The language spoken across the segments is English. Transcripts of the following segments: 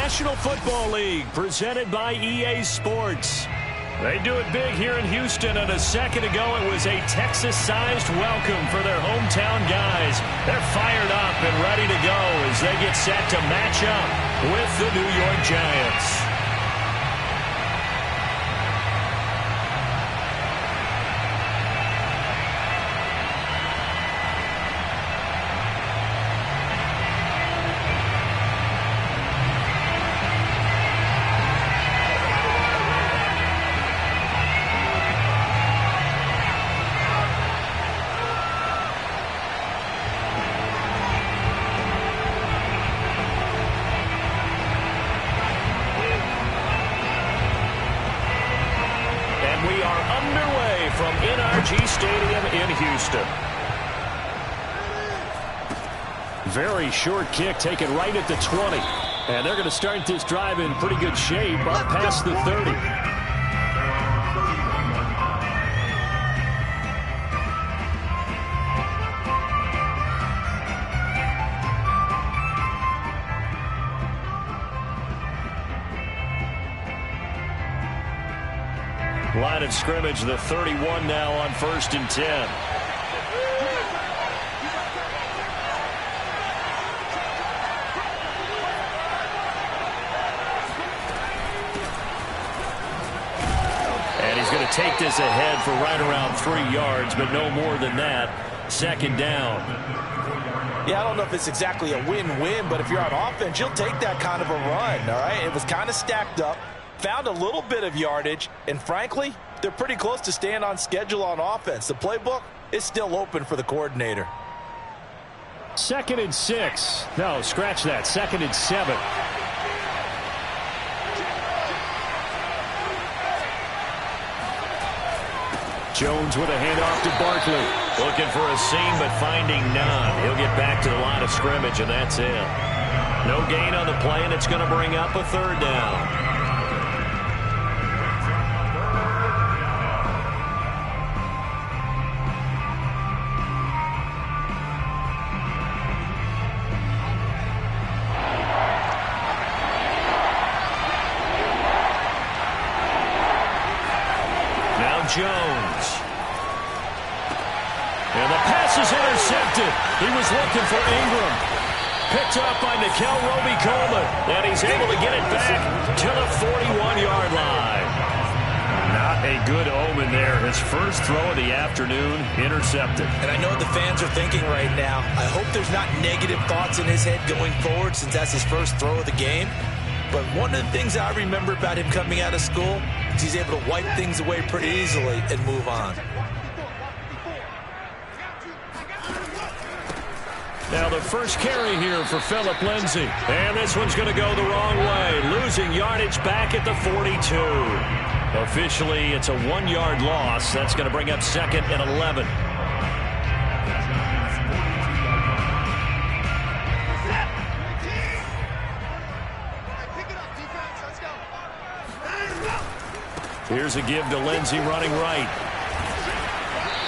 National Football League, presented by EA Sports. They do it big here in Houston, and a second ago it was a Texas-sized welcome for their hometown guys. They're fired up and ready to go as they get set to match up with the New York Giants. Stadium in Houston. Very short kick taken right at the 20. And they're going to start this drive in pretty good shape up past the 30. Line of scrimmage, the 31 now on 1st and 10. And he's going to take this ahead for right around 3 yards, but no more than that. 2nd down. Yeah, I don't know if it's exactly a win-win, but if you're on offense, you'll take that kind of a run, all right? It was kind of stacked up. Found a little bit of yardage, and frankly, they're pretty close to staying on schedule on offense. The playbook is still open for the coordinator. 2nd and 6. No, scratch that. 2nd and 7. Jones with a handoff to Barkley. Looking for a seam, but finding none. He'll get back to the line of scrimmage, and that's it. No gain on the play, and it's going to bring up a 3rd down. Jones. And the pass is intercepted. He was looking for Ingram. Picked up by Nickel Roby-Coleman. And he's able to get it back to the 41-yard line. Not a good omen there. His first throw of the afternoon intercepted. And I know what the fans are thinking right now. I hope there's not negative thoughts in his head going forward since that's his first throw of the game. But one of the things I remember about him coming out of school is he's able to wipe things away pretty easily and move on. Now the first carry here for Phillip Lindsay. And this one's going to go the wrong way. Losing yardage back at the 42. Officially, it's a 1-yard loss. That's going to bring up 2nd and 11. Here's a give to Lindsay running right.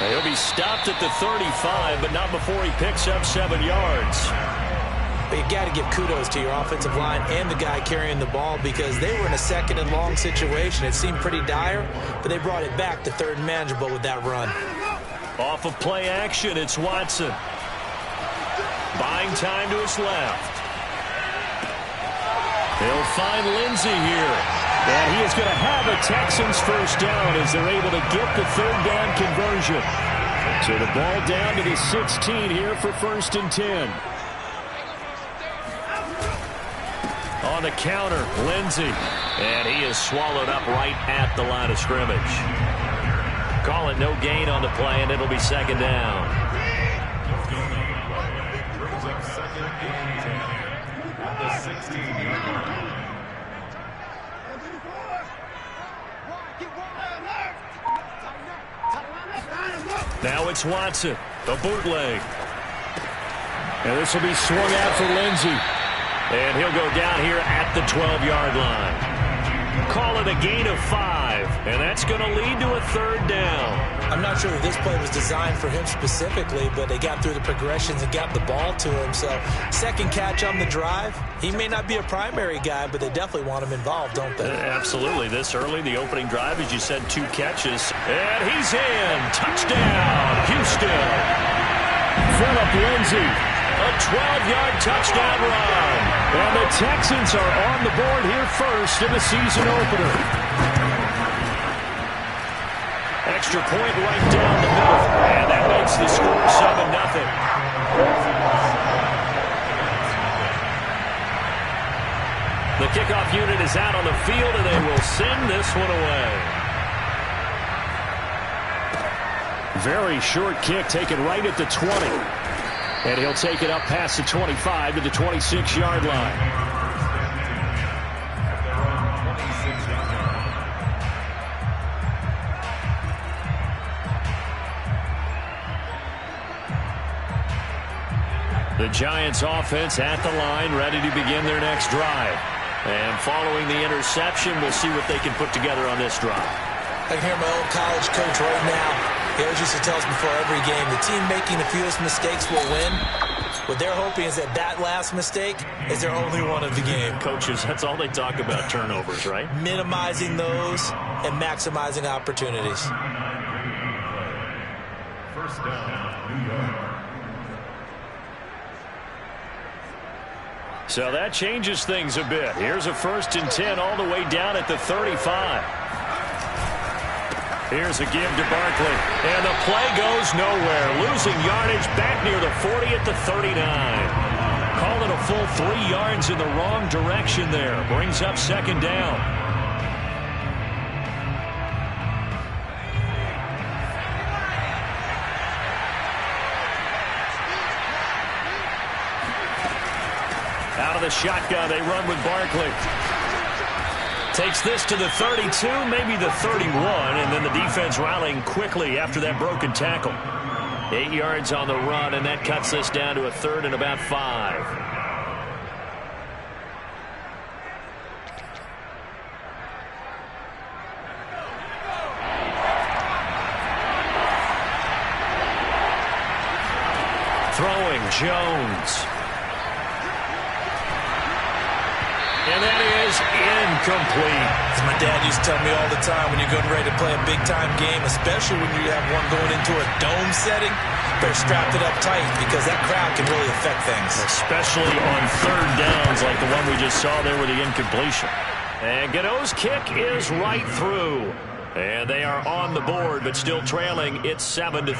He'll be stopped at the 35, but not before he picks up 7 yards. But you got to give kudos to your offensive line and the guy carrying the ball because they were in a 2nd and long situation. It seemed pretty dire, but they brought it back to 3rd and manageable with that run. Off of play action, it's Watson. Buying time to his left. They'll find Lindsay here. And he is going to have a Texans first down as they're able to get the 3rd down conversion. So the ball down to the 16 here for 1st and 10. On the counter, Lindsay. And he is swallowed up right at the line of scrimmage. Call it no gain on the play, and it'll be 2nd down. Brings up 2nd and 10 at the 16-yard line. Now it's Watson, the bootleg. And this will be swung out for Lindsay. And he'll go down here at the 12-yard line. Call it a gain of 5. And that's going to lead to a third down. I'm not sure that this play was designed for him specifically, but they got through the progressions and got the ball to him. So second catch on the drive. He may not be a primary guy, but they definitely want him involved, don't they? Absolutely. This early, the opening drive, as you said, 2 catches. And he's in. Touchdown, Houston. Phillip Lindsay, a 12-yard touchdown run. And the Texans are on the board here first in the season opener. Extra point right down the middle. And that makes the score 7-0. The kickoff unit is out on the field, and they will send this one away. Very short kick taken right at the 20. And he'll take it up past the 25 to the 26-yard line. The Giants offense at the line, ready to begin their next drive. And following the interception, we'll see what they can put together on this drive. I can hear my old college coach right now. He always used to tell us before every game, the team making the fewest mistakes will win. What they're hoping is that that last mistake is their only one of the game. Coaches, that's all they talk about, turnovers, right? Minimizing those and maximizing opportunities. First down, New York. So that changes things a bit. Here's a 1st and 10 all the way down at the 35. Here's a give to Barkley. And the play goes nowhere. Losing yardage back near the 40 at the 39. Call it a full 3 yards in the wrong direction there. Brings up 2nd down. Out of the shotgun, they run with Barkley. Takes this to the 32, maybe the 31, and then the defense rallying quickly after that broken tackle. 8 yards on the run, and that cuts this down to a 3rd and about 5. Throwing, Jones. And that is incomplete. As my dad used to tell me all the time, when you're getting ready to play a big-time game, especially when you have one going into a dome setting, better strap it up tight because that crowd can really affect things. Especially on 3rd downs like the one we just saw there with the incompletion. And Gano's kick is right through. And they are on the board, but still trailing. It's 7-3.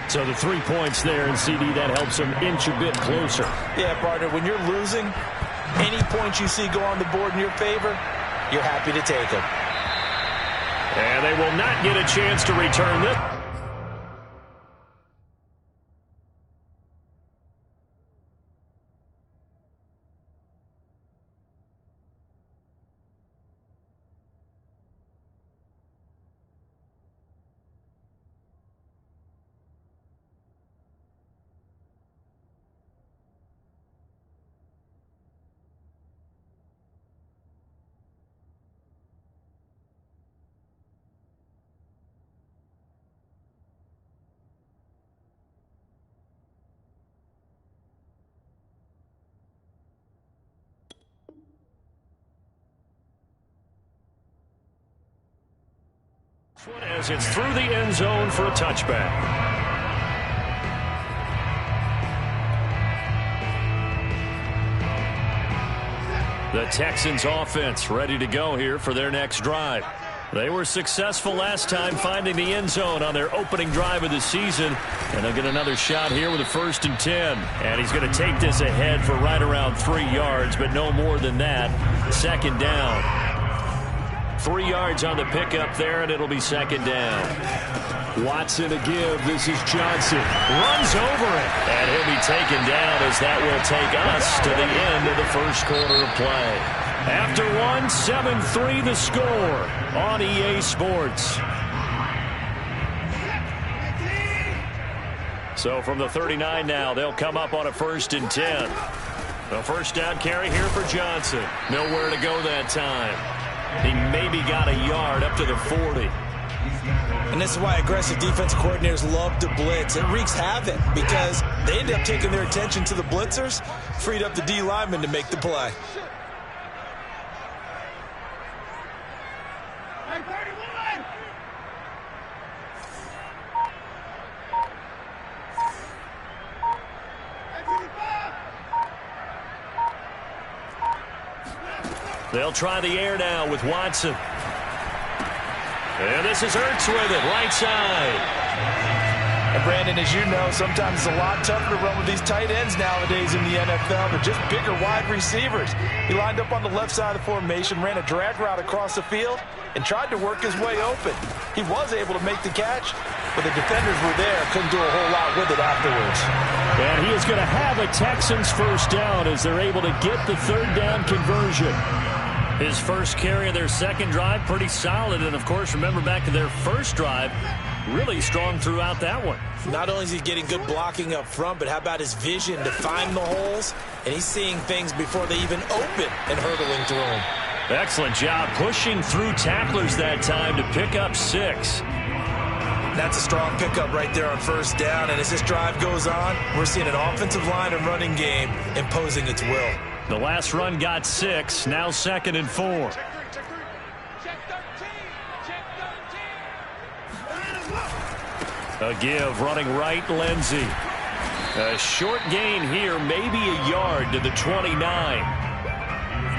So the 3 points there, and CD, that helps them inch a bit closer. Yeah, partner, when you're losing, any points you see go on the board in your favor, you're happy to take them. And they will not get a chance to return this. As it's through the end zone for a touchback. The Texans offense ready to go here for their next drive. They were successful last time finding the end zone on their opening drive of the season. And they'll get another shot here with a 1st and 10. And he's going to take this ahead for right around 3 yards, but no more than that. 2nd down. 3 yards on the pickup there, and it'll be 2nd down. Watson a give. This is Johnson. Runs over it. And he'll be taken down as that will take us to the end of the 1st quarter of play. After one, 7-3 the score on EA Sports. So from the 39 now, they'll come up on a 1st and 10. A 1st down carry here for Johnson. Nowhere to go that time. He maybe got a yard up to the 40. And this is why aggressive defensive coordinators love to blitz. It wreaks havoc because they end up taking their attention to the blitzers, freed up the D lineman to make the play. They'll try the air now with Watson. And this is Ertz with it, right side. And Brandon, as you know, sometimes it's a lot tougher to run with these tight ends nowadays in the NFL. They're just bigger wide receivers. He lined up on the left side of the formation, ran a drag route across the field, and tried to work his way open. He was able to make the catch, but the defenders were there, couldn't do a whole lot with it afterwards. And he is going to have a Texans first down as they're able to get the third down conversion. His first carry of their second drive, pretty solid. And, of course, remember back to their first drive, really strong throughout that one. Not only is he getting good blocking up front, but how about his vision to find the holes? And he's seeing things before they even open and hurdling through them. Excellent job pushing through tacklers that time to pick up 6. That's a strong pickup right there on first down. And as this drive goes on, we're seeing an offensive line and running game imposing its will. The last run got 6, now 2nd and 4. A give, running right, Lindsey. A short gain here, maybe a yard to the 29.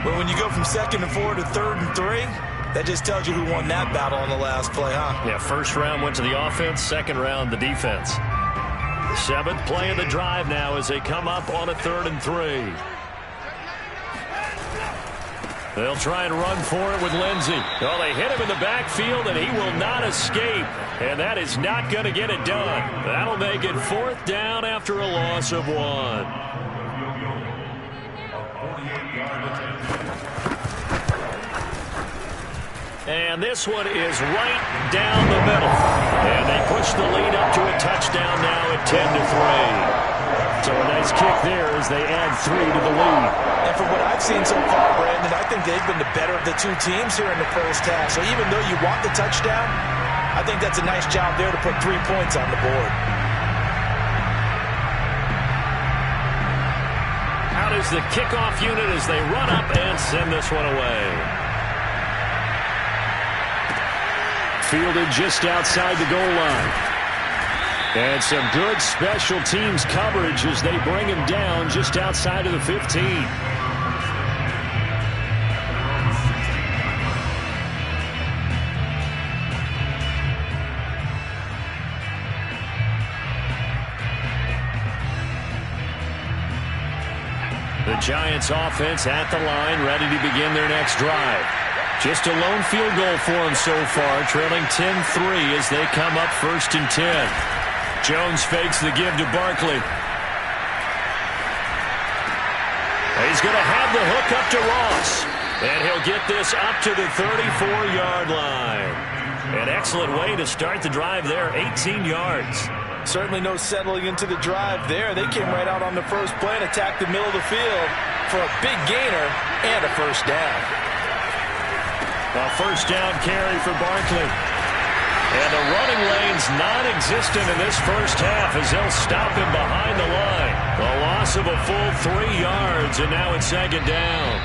Well, when you go from 2nd and 4 to 3rd and 3, that just tells you who won that battle on the last play, huh? Yeah, first round went to the offense, second round the defense. 7th play of the drive now as they come up on a 3rd and 3. They'll try and run for it with Lindsey. Well, they hit him in the backfield, and he will not escape. And that is not going to get it done. That'll make it 4th down after a loss of 1. And this one is right down the middle. And they push the lead up to a touchdown now at 10-3. So a nice kick there as they add 3 to the lead. And from what I've seen so far, Brandon, I think they've been the better of the two teams here in the first half. So even though you want the touchdown, I think that's a nice job there to put 3 points on the board. Out is the kickoff unit as they run up and send this one away. Fielded just outside the goal line. And some good special teams coverage as they bring him down just outside of the 15. The Giants offense at the line, ready to begin their next drive. Just a lone field goal for them so far, trailing 10-3 as they come up 1st and 10. Jones fakes the give to Barkley. He's going to have the hook up to Ross. And he'll get this up to the 34-yard line. An excellent way to start the drive there, 18 yards. Certainly no settling into the drive there. They came right out on the first play and attacked the middle of the field for a big gainer and a first down. A first down carry for Barkley. And the running lane's non-existent in this first half as they'll stop him behind the line. A loss of a full 3 yards, and now it's 2nd down.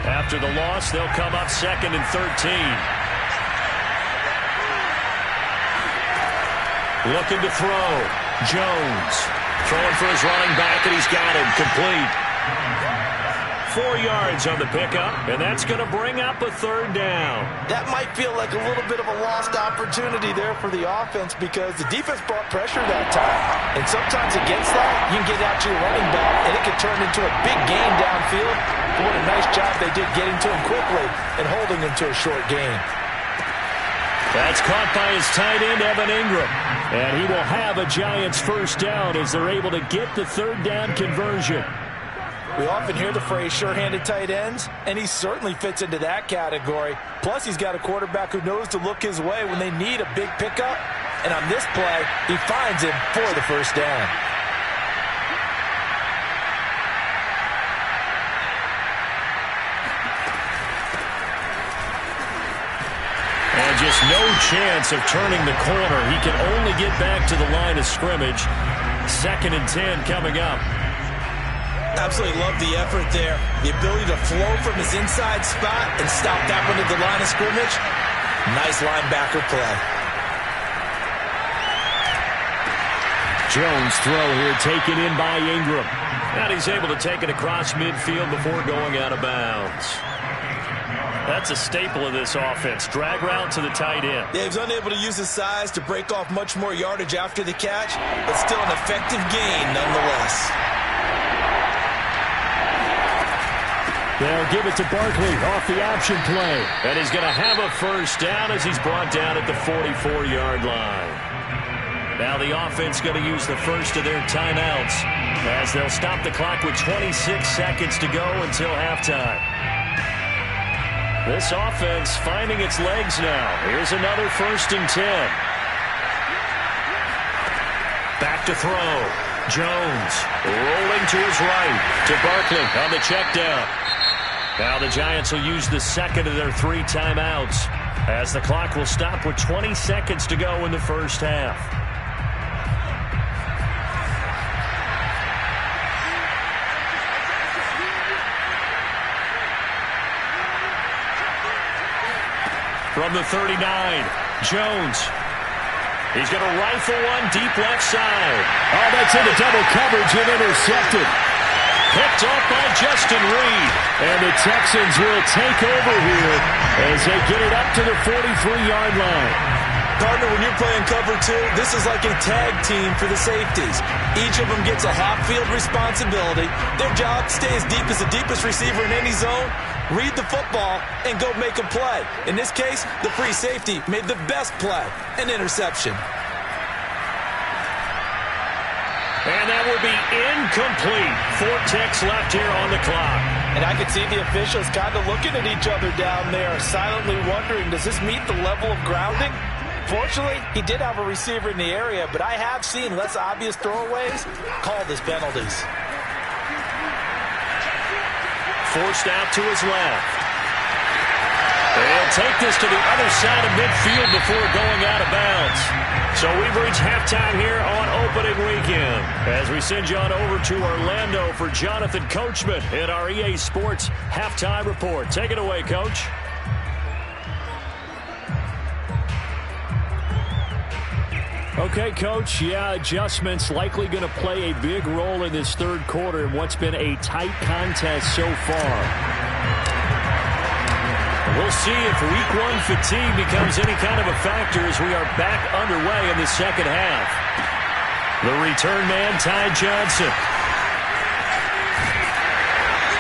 After the loss, they'll come up 2nd and 13. Looking to throw. Jones throwing for his running back, and he's got him complete. 4 yards on the pickup, and that's going to bring up a 3rd down. That might feel like a little bit of a lost opportunity there for the offense because the defense brought pressure that time. And sometimes against that, you can get out to your running back, and it can turn into a big gain downfield. But what a nice job they did getting to him quickly and holding him to a short gain. That's caught by his tight end, Evan Ingram. And he will have a Giants first down as they're able to get the 3rd down conversion. We often hear the phrase sure-handed tight ends, and he certainly fits into that category. Plus, he's got a quarterback who knows to look his way when they need a big pickup And on this play, he finds him for the first down. And just no chance of turning the corner. He can only get back to the line of scrimmage. 2nd and 10 coming up. Absolutely love the effort there. The ability to flow from his inside spot and stop that one at the line of scrimmage. Nice linebacker play. Jones throw here taken in by Ingram. And he's able to take it across midfield before going out of bounds. That's a staple of this offense. Drag route to the tight end. Yeah, he was unable to use his size to break off much more yardage after the catch, but still an effective gain nonetheless. They'll give it to Barkley off the option play. And he's going to have a first down as he's brought down at the 44-yard line. Now the offense going to use the first of their timeouts as they'll stop the clock with 26 seconds to go until halftime. This offense finding its legs now. Here's another 1st and 10. Back to throw. Jones rolling to his right to Barkley on the check down. Now the Giants will use the second of their 3 timeouts as the clock will stop with 20 seconds to go in the first half. From the 39, Jones. He's going to rifle one deep left side. Oh, that's into double coverage and intercepted. Picked off by Justin Reed. And the Texans will take over here as they get it up to the 43-yard line. Partner, when you're playing cover 2, this is like a tag team for the safeties. Each of them gets a half-field responsibility. Their job, stay as deep as the deepest receiver in any zone, read the football, and go make a play. In this case, the free safety made the best play, an interception. And that will be incomplete. 4 ticks left here on the clock. And I could see the officials kind of looking at each other down there, silently wondering, does this meet the level of grounding? Fortunately, he did have a receiver in the area, but I have seen less obvious throwaways called as penalties. Forced out to his left. They'll take this to the other side of midfield before going out of bounds. So we've reached halftime here on opening weekend as we send you on over to Orlando for Jonathan Coachman in our EA Sports Halftime Report. Take it away, Coach. Okay, Coach, adjustments likely going to play a big role in this 3rd quarter in what's been a tight contest so far. We'll see if Week 1 fatigue becomes any kind of a factor as we are back underway in the 2nd half. The return man, Ty Johnson.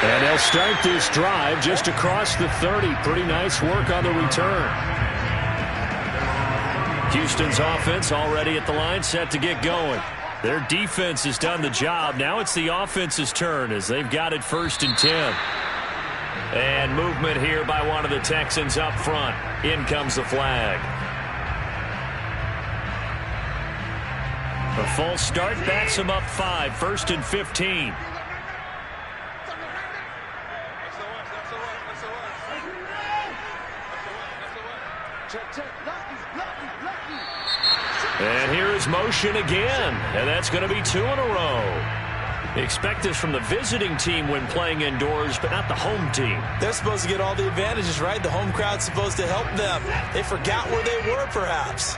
And they'll start this drive just across the 30. Pretty nice work on the return. Houston's offense already at the line, set to get going. Their defense has done the job. Now it's the offense's turn as they've got it 1st and 10. And movement here by one of the Texans up front. In comes the flag. A false start backs them up 5, 1st and 15. And here is motion again, and that's going to be 2 in a row. Expect this from the visiting team when playing indoors, but not the home team. They're supposed to get all the advantages, right? The home crowd's supposed to help them. They forgot where they were, perhaps.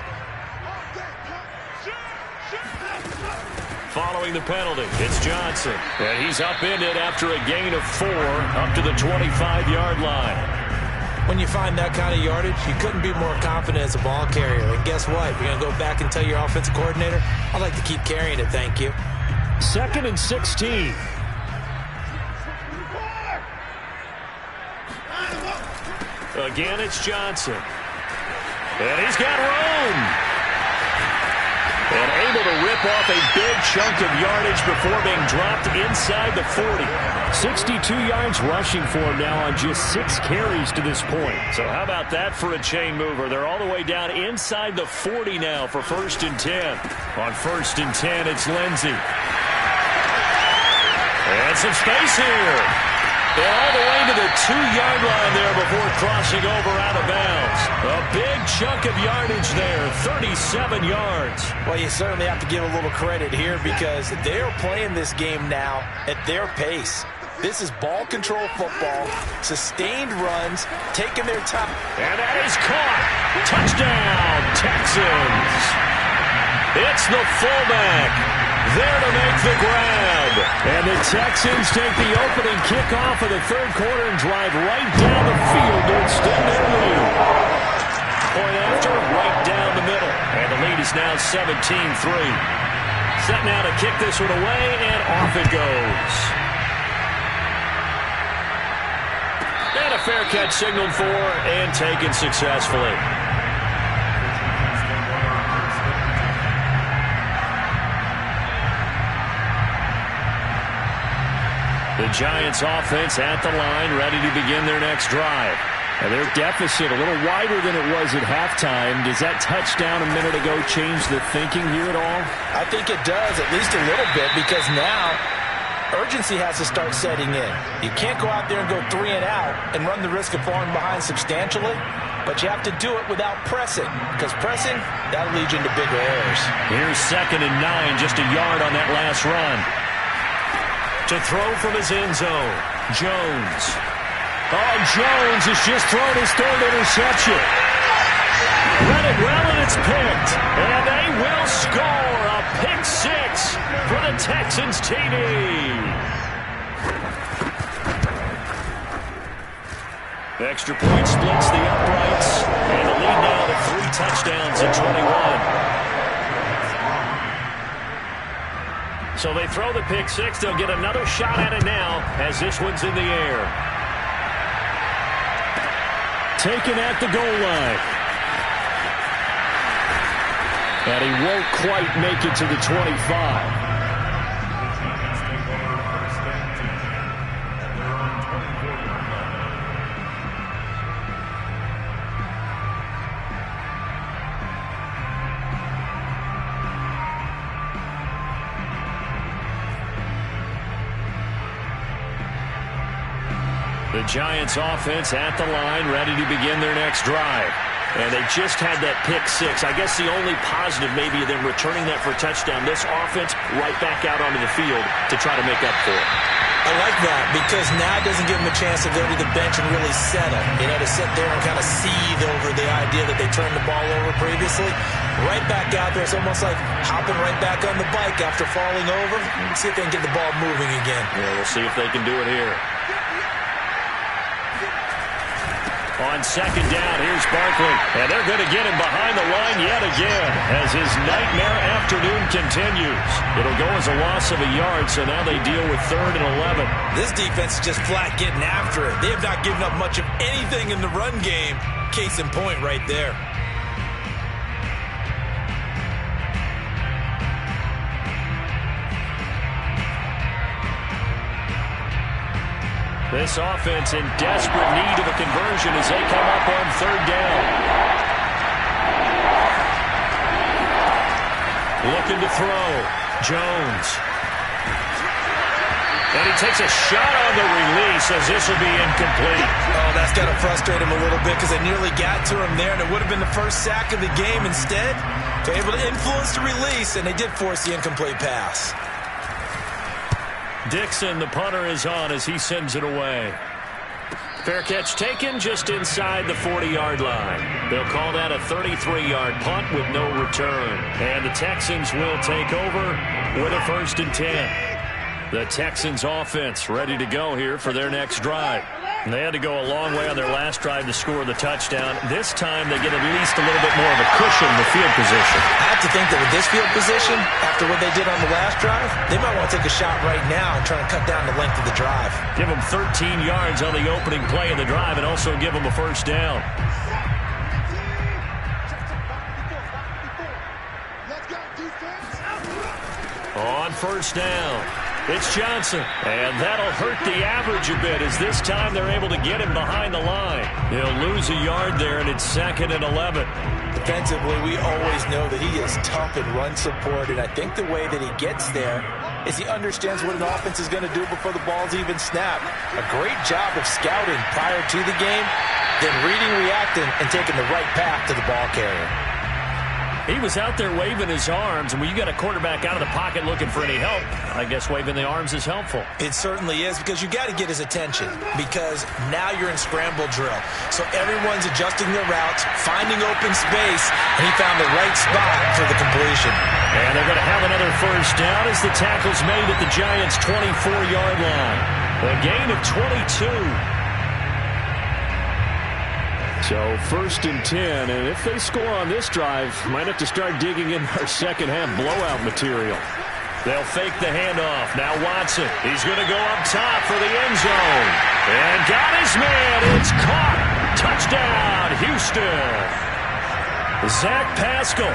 Following the penalty, it's Johnson. And he's upended after a gain of 4 up to the 25-yard line. When you find that kind of yardage, you couldn't be more confident as a ball carrier. And guess what? You're going to go back and tell your offensive coordinator, I'd like to keep carrying it, thank you. 2nd and 16. Again, it's Johnson. And he's got room. And able to rip off a big chunk of yardage before being dropped inside the 40. 62 yards rushing for him now on just 6 carries to this point. So how about that for a chain mover? They're all the way down inside the 40 now for 1st and 10. On 1st and 10, it's Lindsey. And some space here. And all the way to the 2-yard line there before crossing over out of bounds. A big chunk of yardage there, 37 yards. Well, you certainly have to give a little credit here because they're playing this game now at their pace. This is ball control football, sustained runs, taking their time. And that is caught. Touchdown, Texans. It's the fullback there to make the grab. And the Texans take the opening kickoff of the 3rd quarter and drive right down the field to extend their lead. Point after, right down the middle. And the lead is now 17-3. Set now to kick this one away, and off it goes. And a fair catch signaled for and taken successfully. The Giants offense at the line, ready to begin their next drive. And their deficit a little wider than it was at halftime. Does that touchdown a minute ago change the thinking here at all? I think it does, at least a little bit, because now urgency has to start setting in. You can't go out there and go 3 and out and run the risk of falling behind substantially, but you have to do it without pressing, because pressing, that'll lead you into bigger errors. Here's 2nd and 9, just a yard on that last run. To throw from his end zone, Jones. Oh, Jones has just thrown his 3rd interception. Read it well, and it's picked. And they will score a pick 6 for the Texans TD. Extra point splits the uprights. And the lead now to 3 touchdowns at 21. So they throw the pick 6. They'll get another shot at it now as this one's in the air. Taken at the goal line. And he won't quite make it to the 25. The Giants offense at the line, ready to begin their next drive. And they just had that pick 6. I guess the only positive maybe of them returning that for a touchdown. This offense right back out onto the field to try to make up for it. I like that because now it doesn't give them a chance to go to the bench and really settle. You know, to sit there and kind of seethe over the idea that they turned the ball over previously. Right back out there. It's almost like hopping right back on the bike after falling over. Let's see if they can get the ball moving again. Yeah, we'll see if they can do it here. On 2nd down, here's Barkley. And they're going to get him behind the line yet again as his nightmare afternoon continues. It'll go as a loss of a yard, so now they deal with 3rd and 11. This defense is just flat getting after it. They have not given up much of anything in the run game. Case in point right there. This offense in desperate need of a conversion as they come up on 3rd down. Looking to throw. Jones. And he takes a shot on the release as this will be incomplete. Oh, that's got to frustrate him a little bit because they nearly got to him there, and it would have been the first sack of the game. Instead, they're able to influence the release, and they did force the incomplete pass. Dixon, the punter, is on as he sends it away. Fair catch taken just inside the 40-yard line. They'll call that a 33-yard punt with no return. And the Texans will take over with a 1st and 10. The Texans offense ready to go here for their next drive. And they had to go a long way on their last drive to score the touchdown. This time they get at least a little bit more of a cushion in the field position. I have to think that with this field position, after what they did on the last drive, they might want to take a shot right now and try to cut down the length of the drive. Give them 13 yards on the opening play of the drive and also give them a 1st down. Let's go, defense. On first down, it's Johnson. And that'll hurt the average a bit as this time they're able to get him behind the line. He'll lose a yard there, and it's 2nd and 11. Defensively, we always know that he is tough in run support, and I think the way that he gets there is he understands what an offense is going to do before the ball's even snapped. A great job of scouting prior to the game, then reading, reacting, and taking the right path to the ball carrier. He was out there waving his arms, and when you got a quarterback out of the pocket looking for any help, I guess waving the arms is helpful. It certainly is, because you got to get his attention, because now you're in scramble drill. So everyone's adjusting their routes, finding open space, and he found the right spot for the completion. And they're going to have another first down as the tackle's made at the Giants' 24-yard line. A gain of 22. So 1st and 10, and if they score on this drive, might have to start digging in our second-half blowout material. They'll fake the handoff. Now Watson, he's going to go up top for the end zone. And got his man. It's caught. Touchdown, Houston. Zach Pascal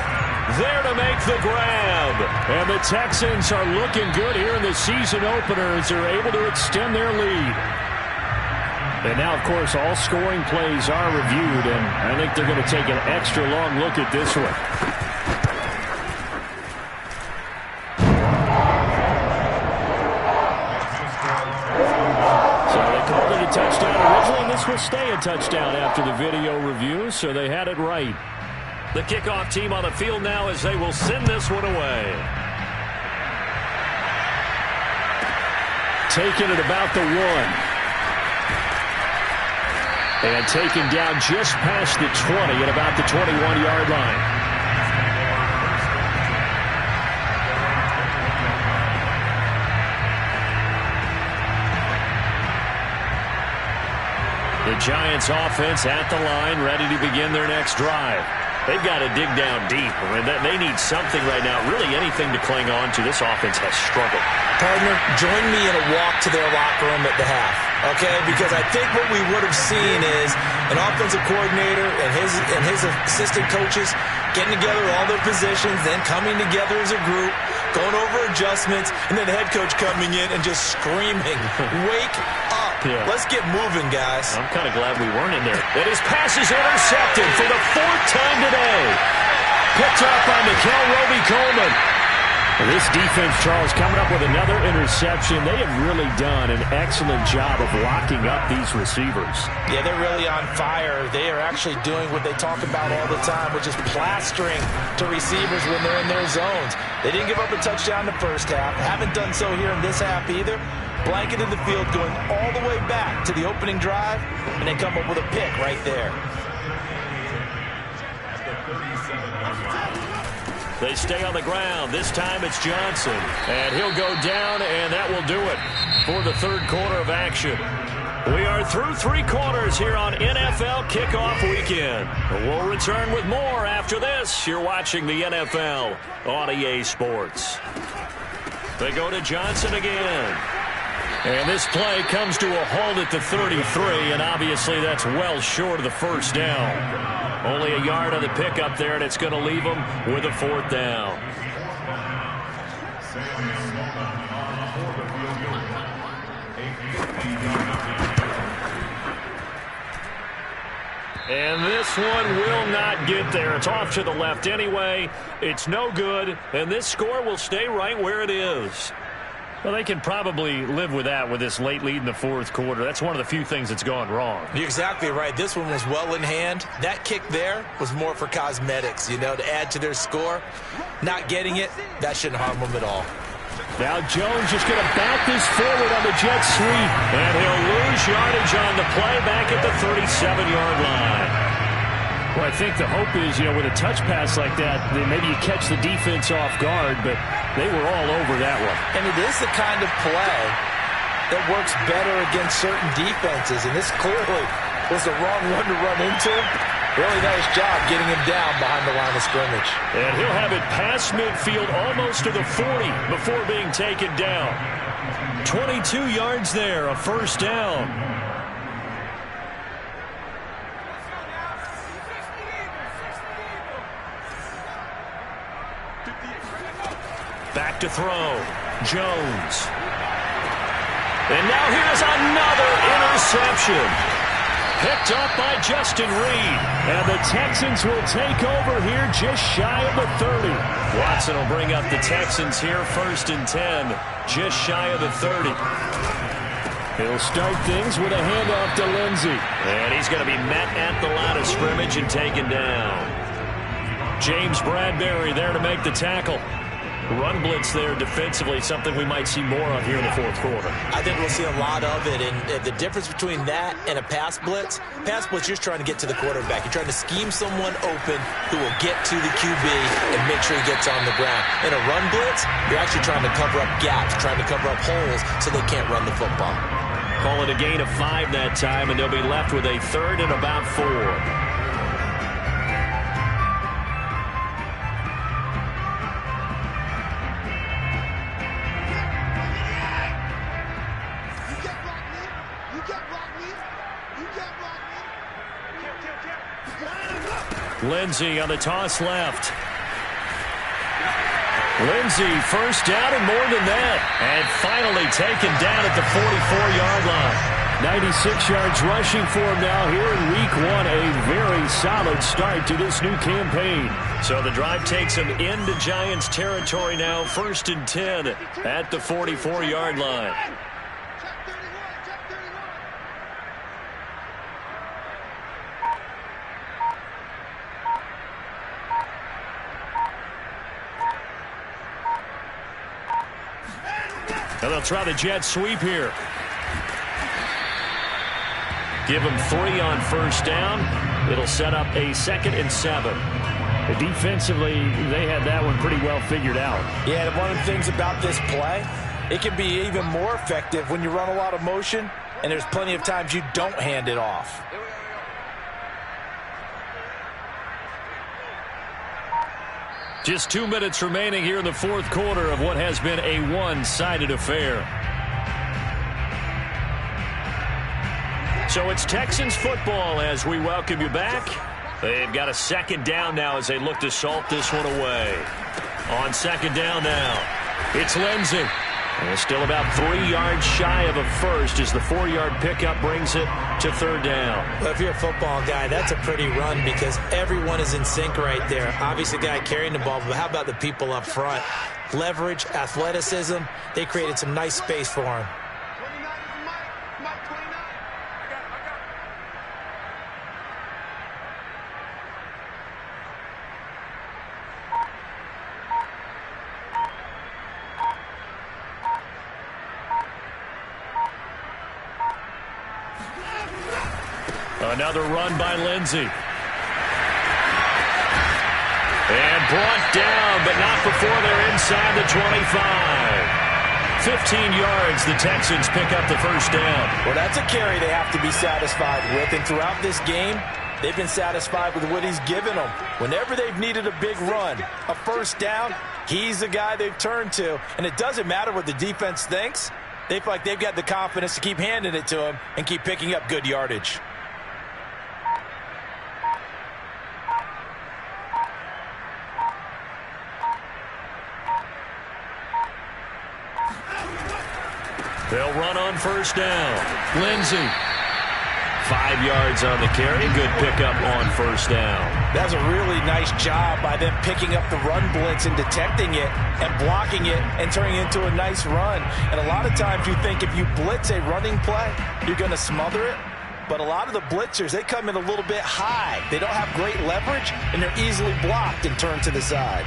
there to make the grab. And the Texans are looking good here in the season opener as they're able to extend their lead. And now, of course, all scoring plays are reviewed, and I think they're going to take an extra long look at this one. So they called it a touchdown originally, and this will stay a touchdown after the video review, so they had it right. The kickoff team on the field now as they will send this one away. Taking it about the 1. And taken down just past the 20 at about the 21-yard line. The Giants offense at the line, ready to begin their next drive. They've got to dig down deep. I mean, they need something right now, really anything to cling on to. This offense has struggled. Partner, join me in a walk to their locker room at the half, okay? Because I think what we would have seen is an offensive coordinator and his assistant coaches getting together all their positions, then coming together as a group, going over adjustments, and then the head coach coming in and just screaming, wake up. Yeah. Let's get moving, guys. I'm kind of glad we weren't in there. And his pass is intercepted for the 4th time today. Picked up by Mikel Roby-Coleman. This defense, Charles, coming up with another interception. They have really done an excellent job of locking up these receivers. Yeah, they're really on fire. They are actually doing what they talk about all the time, which is plastering to receivers when they're in their zones. They didn't give up a touchdown in the first half. Haven't done so here in this half either. Blanketed the field, going all the way back to the opening drive, and then come up with a pick right there. They stay on the ground. This time it's Johnson. And he'll go down, and that will do it for the 3rd quarter of action. We are through 3 quarters here on NFL Kickoff Weekend. We'll return with more after this. You're watching the NFL on EA Sports. They go to Johnson again. And this play comes to a halt at the 33, and obviously that's well short of the first down. Only a yard on the pickup there, and it's going to leave them with a 4th down. And this one will not get there. It's off to the left anyway. It's no good, and this score will stay right where it is. Well, they can probably live with that with this late lead in the 4th quarter. That's one of the few things that's gone wrong. You're exactly right. This one was well in hand. That kick there was more for cosmetics, you know, to add to their score. Not getting it, that shouldn't harm them at all. Now Jones just going to back this forward on the jet sweep. And he'll lose yardage on the play back at the 37-yard line. Well, I think the hope is, you know, with a touch pass like that, then maybe you catch the defense off guard, but they were all over that one. And it is the kind of play that works better against certain defenses, and this clearly was the wrong one to run into. Really nice job getting him down behind the line of scrimmage. And he'll have it past midfield almost to the 40 before being taken down. 22 yards there, a 1st down. Back to throw. Jones. And now here's another interception. Picked up by Justin Reed. And the Texans will take over here just shy of the 30. Watson will bring up the Texans here 1st and 10. Just shy of the 30. He'll start things with a handoff to Lindsey. And he's going to be met at the line of scrimmage and taken down. James Bradbury there to make the tackle. Run blitz there defensively, something we might see more of here in the 4th quarter. I think we'll see a lot of it, and the difference between that and a pass blitz, you're just trying to get to the quarterback. You're trying to scheme someone open who will get to the QB and make sure he gets on the ground. In a run blitz, you're actually trying to cover up gaps, trying to cover up holes so they can't run the football. Call it a gain of 5 that time, and they'll be left with a 3rd and about 4. Lindsey on the toss left. Lindsey, 1st down and more than that. And finally taken down at the 44-yard line. 96 yards rushing for him now here in week 1. A very solid start to this new campaign. So the drive takes him into Giants territory now. 1st and 10 at the 44-yard line. And they'll try the jet sweep here. Give them 3 on 1st down. It'll set up a 2nd and 7. Defensively, they had that one pretty well figured out. Yeah, and one of the things about this play, it can be even more effective when you run a lot of motion, and there's plenty of times you don't hand it off. Just 2 minutes remaining here in the 4th quarter of what has been a one-sided affair. So it's Texans football as we welcome you back. They've got a 2nd down now as they look to salt this one away. On 2nd down now, it's Lindsey. And still about 3 yards shy of a first as the 4-yard pickup brings it to 3rd down. Well, if you're a football guy, that's a pretty run because everyone is in sync right there. Obviously, the guy carrying the ball, but how about the people up front? Leverage, athleticism, they created some nice space for him. Another run by Lindsey. And brought down, but not before they're inside the 25. 15 yards, the Texans pick up the 1st down. Well, that's a carry they have to be satisfied with. And throughout this game, they've been satisfied with what he's given them. Whenever they've needed a big run, a 1st down, he's the guy they've turned to. And it doesn't matter what the defense thinks. They feel like they've got the confidence to keep handing it to him and keep picking up good yardage. They'll run on 1st down. Lindsey. 5 yards on the carry. Good pickup on 1st down. That's a really nice job by them picking up the run blitz and detecting it and blocking it and turning it into a nice run. And a lot of times you think if you blitz a running play, you're going to smother it. But a lot of the blitzers, they come in a little bit high. They don't have great leverage, and they're easily blocked and turned to the side.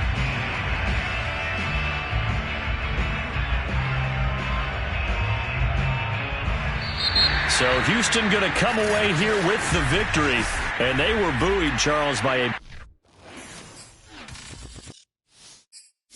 So Houston going to come away here with the victory. And they were buoyed, Charles, by a